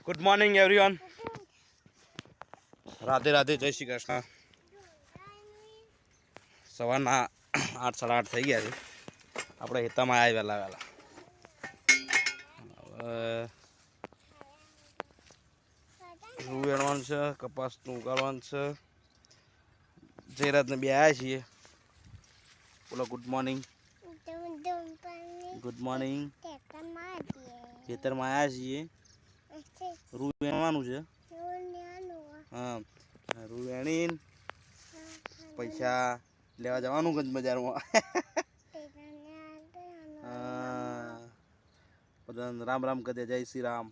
Good morning everyone. Radhe Radhe, જય શ્રી કૃષ્ણ. સવારના 8 સાડા 8 થઈ ગયા છે. આપણે હેતામાં આવ્યા વહેલા વહેલા. રૂ વેણવાનું છે, કપાસનું ઉગાડવાનું છે. જયરાજને બે આવ્યા છીએ. બોલો ગુડ મોર્નિંગ. Good morning. ખેતરમાં આવ્યા છીએ. રૂ વેણવાનું છે. હા, રૂ વેણીને પૈસા લેવા જવાનું ગંજ બજારમાં. બધા રામ રામ કહે, જય શ્રી રામ.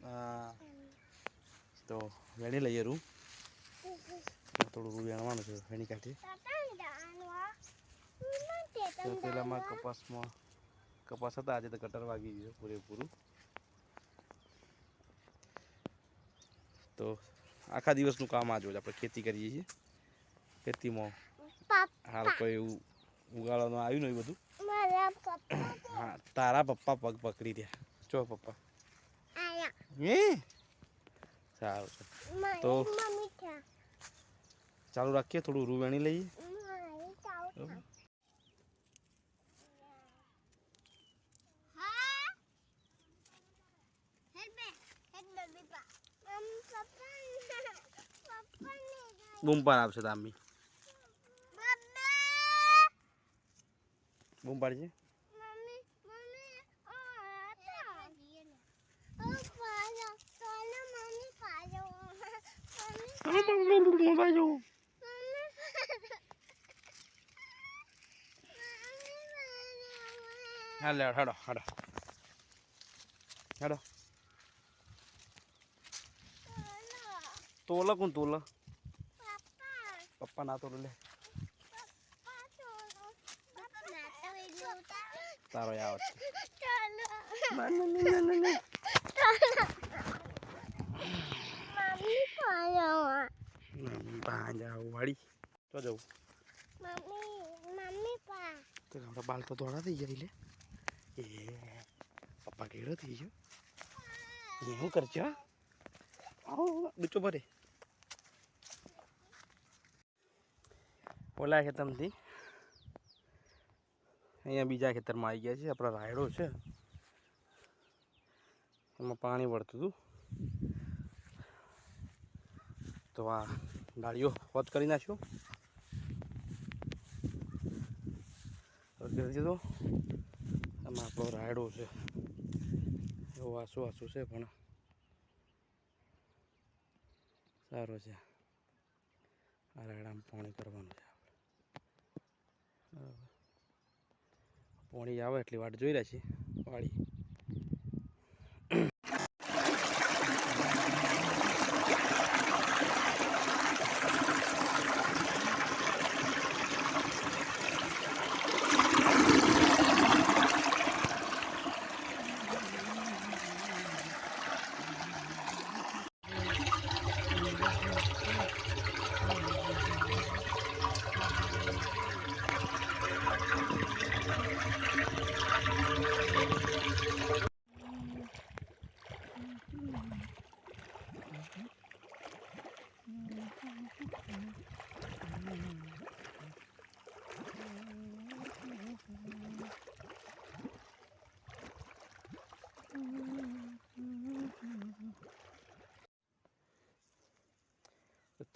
હા, તો વેણી લઈએ રૂ. થોડું રૂ વેણવાનું છે, વેણી કાઢી. તો પેલામાં કપાસ હતા, આજે તો કટર વાગી ગયો પૂરેપૂરું. તો આખા દિવસનું કામ આ જોઈ આપણે ખેતી કરીએ છીએ. ખેતીમાં હાલ કોઈ એવું ઉગાડવાનું આવ્યું નહીં બધું. હા, તારા પપ્પા પગ પકડી રહ્યા. ચો પપ્પા સારું છે. તો ચાલુ રાખીએ, થોડું રૂ વેણી લઈએ. બૂમ પાડ આવશે તામી. બૂમ પાડજે. હા લે, હાડો હાડો હાડો. તોલા કોણ તોલા? પપ્પા ના તોલે લે. તારો આવ વાળી તો જવું. તો આપણા બાલ તો દોડા થઈ જાય. લે એ પપ્પા કેળો થઈ ગયો. એ શું કરજો? ડૂચો ભરે ઓલા ખેતરમાંથી અહીંયા બીજા ખેતરમાં આવી ગયા છે. આપણા રાયડો છે, એમાં પાણી વળતું હતું. તો આ ડાળીઓ હોત કરી નાખ્યો. કરી દીધો. આમાં આપણો રાયડો છે, એવો આસું આસું છે પણ સારો છે. આ રાયડામાં પાણી કરવાનું છે. પાણી આવે એટલી વાટ જોઈ રહ્યા છીએ. વાળી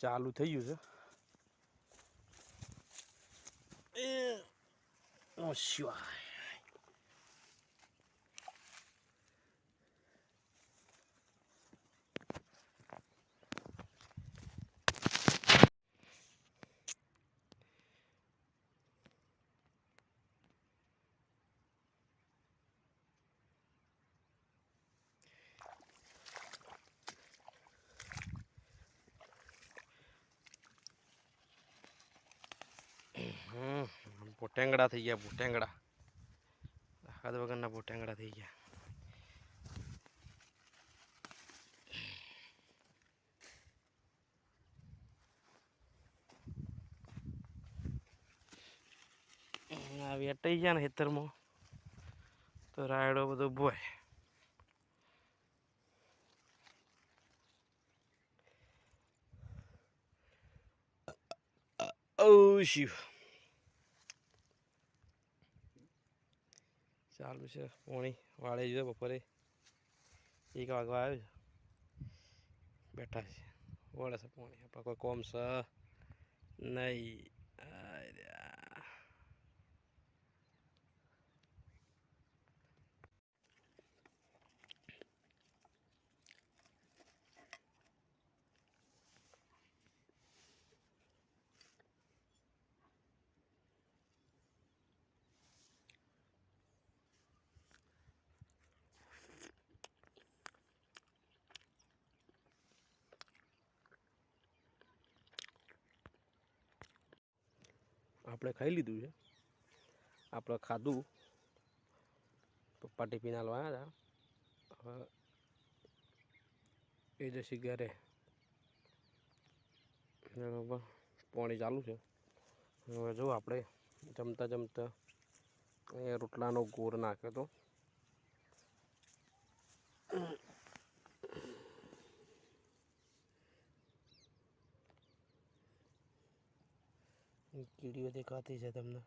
ચાલુ થઈ ગયું છે. ઓ શિવાય. પોટેંગડા થઈ ગયા. પોટેંગડા હાથ વગરના પોટેંગડા થઈ ગયા. વેટાઈ ગયા ને ખેતરમાં તો રાયડો બધો બોય. ઓ શિવ ચાલુ છે પોણી વાળે જોઈએ બપોરે 1 વાગવા આવ્યો છે બેઠા છે વળે છે પોણી આપણે કોઈ કોમ છે નહીં આપણે ખાઈ લીધું છે આપણે ખાધું પપ્પા ટિફિન હાલવા આવ્યા હતા હવે એ જશે ઘરે બરાબર પાણી ચાલુ છે હવે જો આપણે જમતા જમતા એ રોટલાનો ગોળ નાખ્યો તો કીડીઓ દેખાતી છે તમને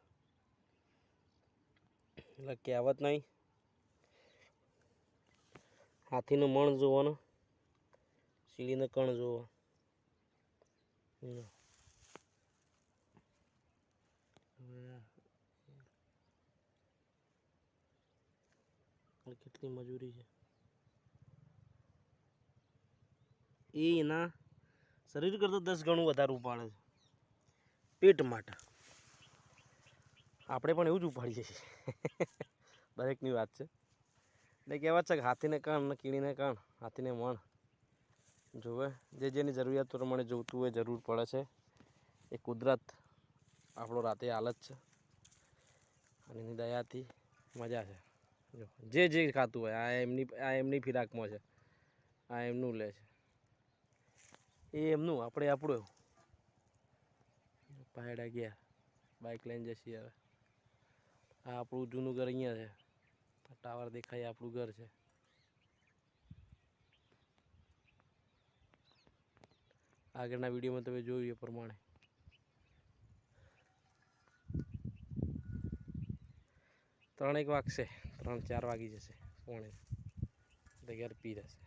એટલે કહેવત નહીં હાથીનું મણ જુઓ ને સીડીને કણ જુઓ કેટલી મજૂરી છે એ એના શરીર કરતાં 10 ગણું વધારે ઉપાડે છે પેટ માટે આપણે પણ એવું જ ઉપાડીએ છીએ દરેકની વાત છે એટલે કહેવાત છે કે હાથીને કાન ને કીડીને કાન હાથીને મણ જોવે જે જેની જરૂરિયાત પ્રમાણે જોઈતું હોય જરૂર પડે છે એ કુદરત આપણો રાતે હાલત છે અને એની દયાથી મજા છે જો જે ખાતું હોય આ એમની ફિરાકમાં છે આ એમનું લે છે એ એમનું આપણે આપણું પાયડા ગયા બાઇક લઈને જશે હવે આ આપણું જૂનું ઘર અહીંયા છે ટાવર દેખાય આપણું ઘર છે આગળના વિડીયોમાં તમે જોયું એ પ્રમાણે 3 વાગશે 3-4 વાગી જશે પોણે એટલે ઘર પી જશે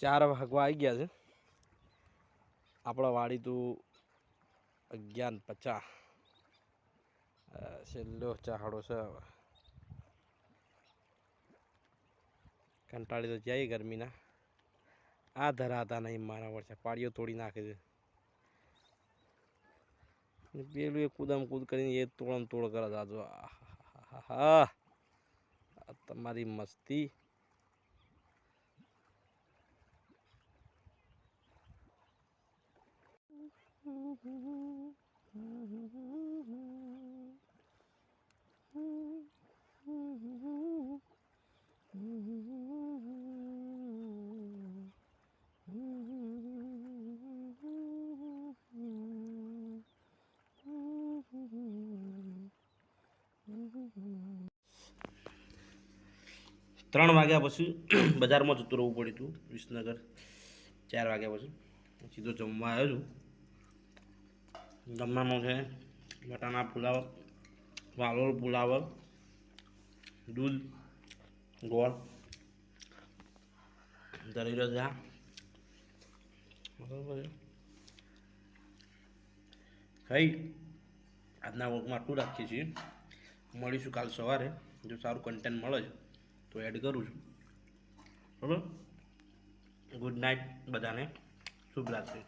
4 વાગવા આવી ગયા છે આપણા વાડી તો 11:50 છેલ્લો ચાહડો છે હવે કંટાળી તો જાય ગરમીના આ ધરાતા નહીં મારા વર્ષે પાડીઓ તોડી નાખે છે પેલું એ કૂદમ કૂદ કરીને એ તોડમ તોડ કરે દાદો હા તમારી મસ્તી ત્રણ વાગ્યા પછી બજારમાં જતું રહેવું પડ્યું હતું વિસનગર 4 વાગ્યા પછી સીધો જમવા આવ્યો છું જમવામાં છે બટાના પુલાવ વાલોળ પુલાવ દૂધ ગોળ દરેલો ચા બરાબર ખાઈ આજના વર્કમાં આટલું રાખીએ છીએ મળીશું કાલ સવારે જો સારું કન્ટેન્ટ મળે છે તો એડ કરું છું બરાબર ગુડ નાઇટ બધાને શુભરાત્રિ